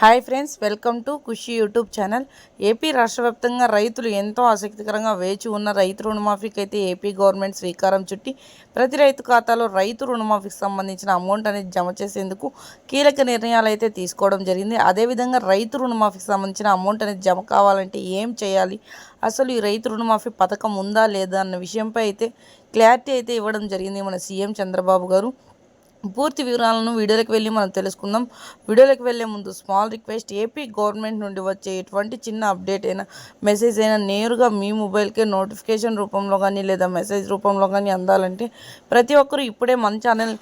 Hi friends, welcome to Khushi YouTube channel. AP రాష్ట్ర వ్యాప్తంగా రైతులు ఎంతో ఆసక్తికరంగా వేచి ఉన్న రైతు రుణమాఫీకి అయితే ఏపీ గవర్నమెంట్ శ్రీకారం చుట్టి ప్రతి రైతు ఖాతాలో రైతు రుణమాఫీకి సంబంధించిన అమౌంట్ అనేది జమ చేసేందుకు కీలక నిర్ణయాలు అయితే తీసుకోవడం జరిగింది. అదేవిధంగా రైతు రుణమాఫీకి సంబంధించిన అమౌంట్ అనేది జమ కావాలంటే ఏం చేయాలి, అసలు ఈ రైతు రుణమాఫీ పథకం ఉందా లేదా అన్న విషయంపై అయితే క్లారిటీ అయితే ఇవ్వడం జరిగింది మన సీఎం చంద్రబాబు గారు. పూర్తి వివరాలను వీడియోలోకి వెళ్ళి మనం తెలుసుకుందాం. వీడియోలోకి వెళ్ళే ముందు స్మాల్ రిక్వెస్ట్, ఏపీ గవర్నమెంట్ నుండి వచ్చే ఎటువంటి చిన్న అప్డేట్ అయినా మెసేజ్ అయినా నేరుగా మీ మొబైల్కే నోటిఫికేషన్ రూపంలో కానీ లేదా మెసేజ్ రూపంలో కానీ అందాలంటే ప్రతి ఒక్కరూ ఇప్పుడే మన ఛానల్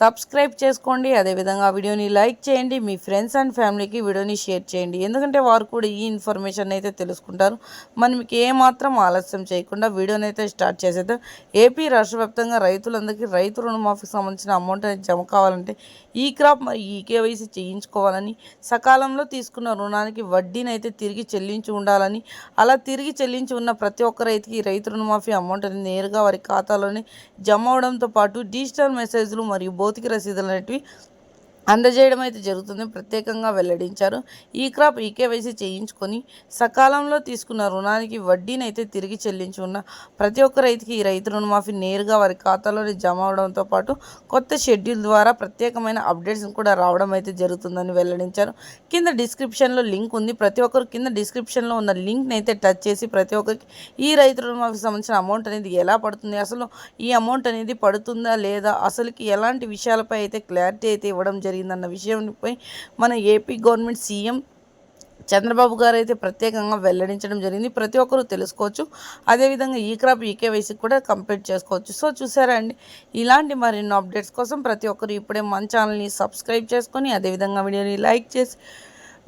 సబ్స్క్రైబ్ చేసుకోండి. అదేవిధంగా వీడియోని లైక్ చేయండి, మీ ఫ్రెండ్స్ అండ్ ఫ్యామిలీకి వీడియోని షేర్ చేయండి, ఎందుకంటే వారు కూడా ఈ ఇన్ఫర్మేషన్ అయితే తెలుసుకుంటారు. మనకి ఏమాత్రం ఆలస్యం చేయకుండా వీడియోని అయితే స్టార్ట్ చేసేద్దాం. ఏపీ రాష్ట్ర వ్యాప్తంగా రైతులందరికీ రైతు రుణమాఫీకి సంబంధించిన అమౌంట్ అనేది జమ కావాలంటే ఈ క్రాప్ మరి ఈ కేవైసీ చేయించుకోవాలని, సకాలంలో తీసుకున్న రుణానికి వడ్డీని అయితే తిరిగి చెల్లించి ఉండాలని, అలా తిరిగి చెల్లించి ఉన్న ప్రతి ఒక్క రైతుకి రైతు రుణమాఫీ అమౌంట్ అనేది నేరుగా వారి ఖాతాలోనే జమ అవడంతో పాటు డిజిటల్ మెసేజ్లు మరియు భౌతిక రసీదులు అనేటివి అందజేయడం అయితే జరుగుతుంది ప్రత్యేకంగా వెల్లడించారు. ఈ క్రాప్ ఈకేవైసీ చేయించుకొని సకాలంలో తీసుకున్న రుణానికి వడ్డీని అయితే తిరిగి చెల్లించి ఉన్న ప్రతి ఒక్క రైతుకి ఈ రైతు రుణమాఫీ నేరుగా వారి ఖాతాలోనే జమ అవడంతో పాటు కొత్త షెడ్యూల్ ద్వారా ప్రత్యేకమైన అప్డేట్స్ కూడా రావడం అయితే జరుగుతుందని వెల్లడించారు. కింద డిస్క్రిప్షన్లో లింక్ ఉంది, ప్రతి ఒక్కరు కింద డిస్క్రిప్షన్లో ఉన్న లింక్ని అయితే టచ్ చేసి ప్రతి ఒక్కరికి ఈ రైతు రుణమాఫీకి సంబంధించిన అమౌంట్ అనేది ఎలా పడుతుంది, అసలు ఈ అమౌంట్ అనేది పడుతుందా లేదా, అసలుకి ఎలాంటి విషయాలపై అయితే క్లారిటీ అయితే ఇవ్వడం జరిగిందన్న విషయంపై మన ఏపీ గవర్నమెంట్ సీఎం చంద్రబాబు గారు అయితే ప్రత్యేకంగా వెల్లడించడం జరిగింది. ప్రతి ఒక్కరూ తెలుసుకోవచ్చు. అదేవిధంగా ఈ క్రాప్ ఈకేవైసీ కూడా కంప్లీట్ చేసుకోవచ్చు. సో చూసారా అండి, ఇలాంటి మరిన్ని అప్డేట్స్ కోసం ప్రతి ఒక్కరు ఇప్పుడే మన ఛానల్ని సబ్స్క్రైబ్ చేసుకొని అదేవిధంగా వీడియోని లైక్ చేసి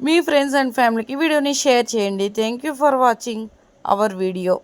మీ ఫ్రెండ్స్ అండ్ ఫ్యామిలీకి వీడియోని షేర్ చేయండి. Thank you for watching our video.